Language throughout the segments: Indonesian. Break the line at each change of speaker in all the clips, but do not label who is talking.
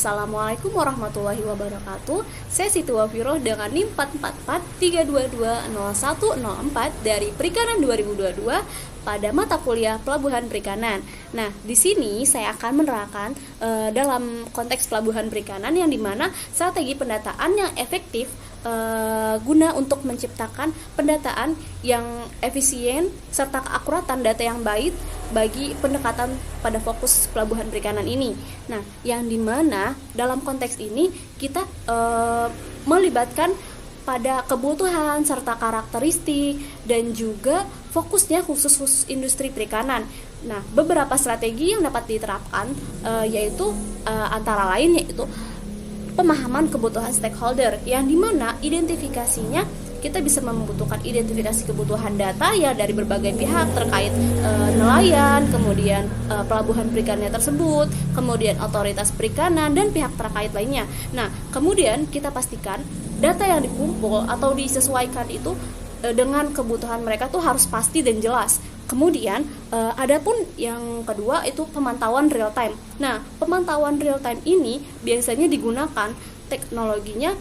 Assalamualaikum warahmatullahi wabarakatuh. Saya Siti Wafiroh dengan NIM 444-322-0104 dari Perikanan 2022 pada mata kuliah Pelabuhan Perikanan. Nah, di sini saya akan menerangkan dalam konteks pelabuhan perikanan yang dimana strategi pendataan yang efektif guna untuk menciptakan pendataan yang efisien serta keakuratan data yang baik bagi pendekatan pada fokus pelabuhan perikanan ini. Nah, yang dimana dalam konteks ini kita melibatkan pada kebutuhan serta karakteristik dan juga fokusnya khusus industri perikanan. Nah, beberapa strategi yang dapat diterapkan yaitu antara lain yaitu pemahaman kebutuhan stakeholder, yang dimana identifikasinya kita bisa membutuhkan identifikasi kebutuhan data ya dari berbagai pihak terkait nelayan, kemudian pelabuhan perikanannya tersebut, kemudian otoritas perikanan dan pihak terkait lainnya. Nah, kemudian kita pastikan data yang dikumpul atau disesuaikan itu dengan kebutuhan mereka tuh harus pasti dan jelas. Kemudian adapun yang kedua itu pemantauan real time. Nah, pemantauan real time ini biasanya digunakan teknologinya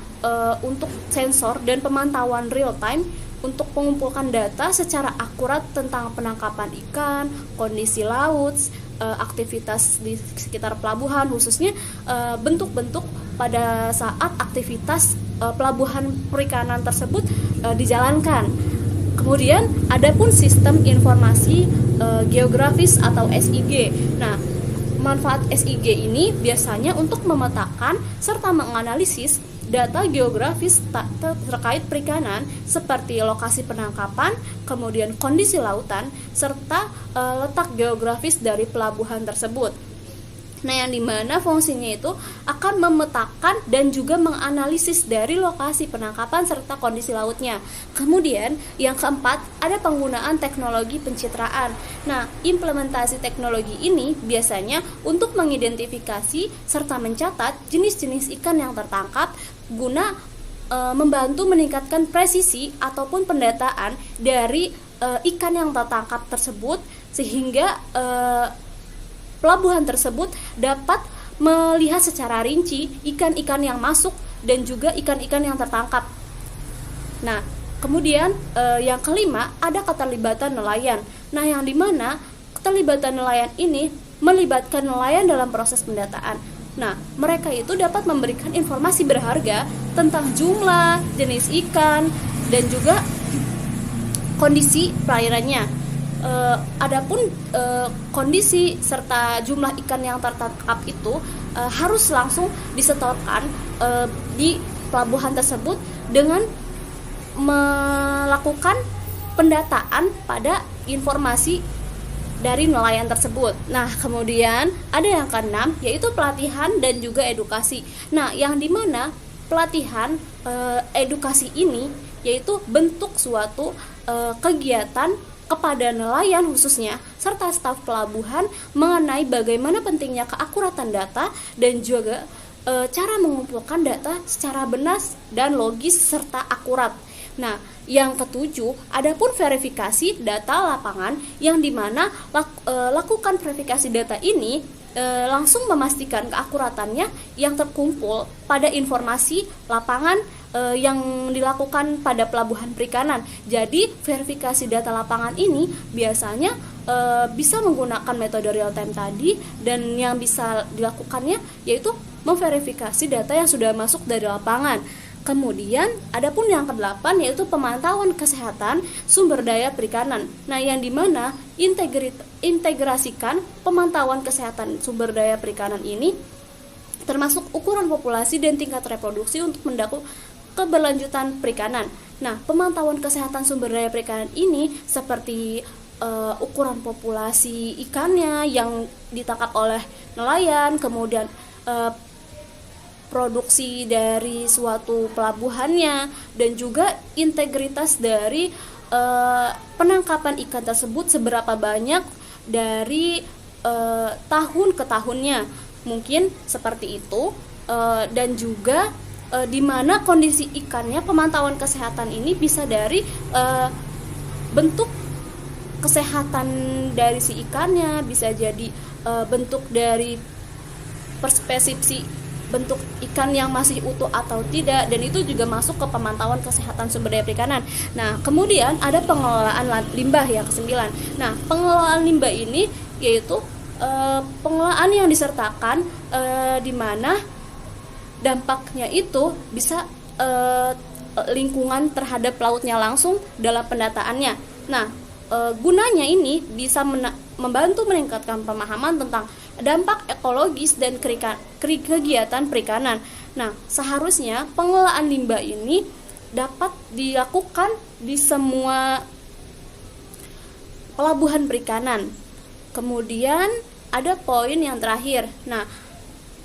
untuk sensor dan pemantauan real time untuk mengumpulkan data secara akurat tentang penangkapan ikan, kondisi laut, aktivitas di sekitar pelabuhan, khususnya bentuk-bentuk pada saat aktivitas pelabuhan perikanan tersebut dijalankan. Kemudian adapun sistem informasi geografis atau SIG. Nah, manfaat SIG ini biasanya untuk memetakan serta menganalisis data geografis terkait perikanan seperti lokasi penangkapan, kemudian kondisi lautan, serta letak geografis dari pelabuhan tersebut. Nah, yang dimana fungsinya itu akan memetakan dan juga menganalisis dari lokasi penangkapan serta kondisi lautnya. Kemudian yang keempat, ada penggunaan teknologi pencitraan. Nah, implementasi teknologi ini biasanya untuk mengidentifikasi serta mencatat jenis-jenis ikan yang tertangkap guna membantu meningkatkan presisi ataupun pendataan dari ikan yang tertangkap tersebut, sehingga pelabuhan tersebut dapat melihat secara rinci ikan-ikan yang masuk dan juga ikan-ikan yang tertangkap. Nah, kemudian yang kelima ada keterlibatan nelayan. Nah, yang dimana keterlibatan nelayan ini melibatkan nelayan dalam proses pendataan. Nah, mereka itu dapat memberikan informasi berharga tentang jumlah, jenis ikan, dan juga kondisi perairannya. Adapun kondisi serta jumlah ikan yang tertangkap itu harus langsung disetorkan di pelabuhan tersebut dengan melakukan pendataan pada informasi dari nelayan tersebut. Nah, kemudian ada yang keenam yaitu pelatihan dan juga edukasi. Nah, yang dimana pelatihan edukasi ini yaitu bentuk suatu kegiatan kepada nelayan khususnya serta staf pelabuhan mengenai bagaimana pentingnya keakuratan data dan juga cara mengumpulkan data secara benar dan logis serta akurat. Nah, yang ketujuh, adapun verifikasi data lapangan yang dimana lakukan verifikasi data ini langsung memastikan keakuratannya yang terkumpul pada informasi lapangan yang dilakukan pada pelabuhan perikanan. Jadi verifikasi data lapangan ini biasanya bisa menggunakan metode real time tadi, dan yang bisa dilakukannya yaitu memverifikasi data yang sudah masuk dari lapangan. Kemudian adapun yang kedelapan yaitu pemantauan kesehatan sumber daya perikanan. Nah, yang dimana integrasikan pemantauan kesehatan sumber daya perikanan ini termasuk ukuran populasi dan tingkat reproduksi untuk mendukung keberlanjutan perikanan. Nah, pemantauan kesehatan sumber daya perikanan ini seperti ukuran populasi ikannya yang ditangkap oleh nelayan, kemudian produksi dari suatu pelabuhannya, dan juga integritas dari penangkapan ikan tersebut seberapa banyak dari tahun ke tahunnya, mungkin seperti itu, dan juga di mana kondisi ikannya, pemantauan kesehatan ini bisa dari bentuk kesehatan dari si ikannya, bisa jadi bentuk dari perspesifik bentuk ikan yang masih utuh atau tidak, dan itu juga masuk ke pemantauan kesehatan sumber daya perikanan. Nah, kemudian ada pengelolaan limbah yang ke-9. Nah, pengelolaan limbah ini yaitu pengelolaan yang disertakan di mana dampaknya itu bisa lingkungan terhadap lautnya langsung dalam pendataannya. Nah, gunanya ini bisa membantu meningkatkan pemahaman tentang dampak ekologis dan kegiatan perikanan. Nah, seharusnya pengelolaan limbah ini dapat dilakukan di semua pelabuhan perikanan. Kemudian ada poin yang terakhir. Nah,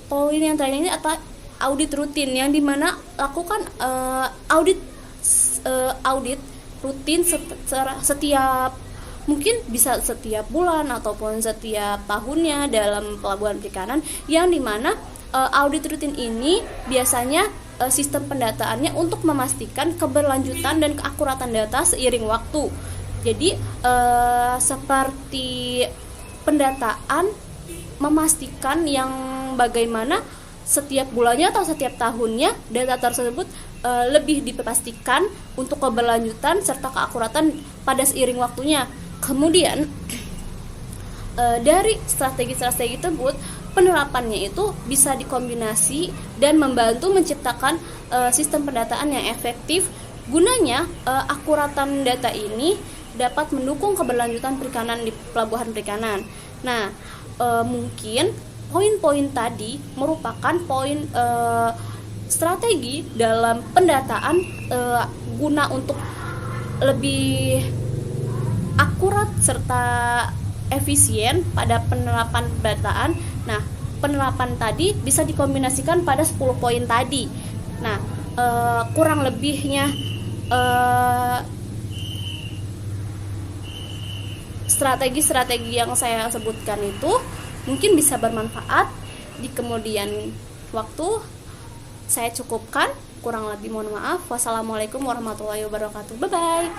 poin yang terakhir ini atau audit rutin, yang dimana lakukan audit rutin setiap, mungkin bisa setiap bulan ataupun setiap tahunnya dalam pelabuhan perikanan, yang dimana audit rutin ini biasanya sistem pendataannya untuk memastikan keberlanjutan dan keakuratan data seiring waktu. Jadi seperti pendataan memastikan yang bagaimana setiap bulannya atau setiap tahunnya data tersebut lebih dipastikan untuk keberlanjutan serta keakuratan pada seiring waktunya. Kemudian dari strategi-strategi tersebut, penerapannya itu bisa dikombinasi dan membantu menciptakan sistem pendataan yang efektif. Gunanya akuratan data ini dapat mendukung keberlanjutan perikanan di pelabuhan perikanan. Nah, mungkin poin-poin tadi merupakan poin strategi dalam pendataan guna untuk lebih akurat serta efisien pada penerapan pendataan. Nah, penerapan tadi bisa dikombinasikan pada 10 poin tadi. Nah, kurang lebihnya strategi-strategi yang saya sebutkan itu mungkin bisa bermanfaat di kemudian waktu. Saya cukupkan, kurang lebih mohon maaf. Wassalamualaikum warahmatullahi wabarakatuh. Bye bye.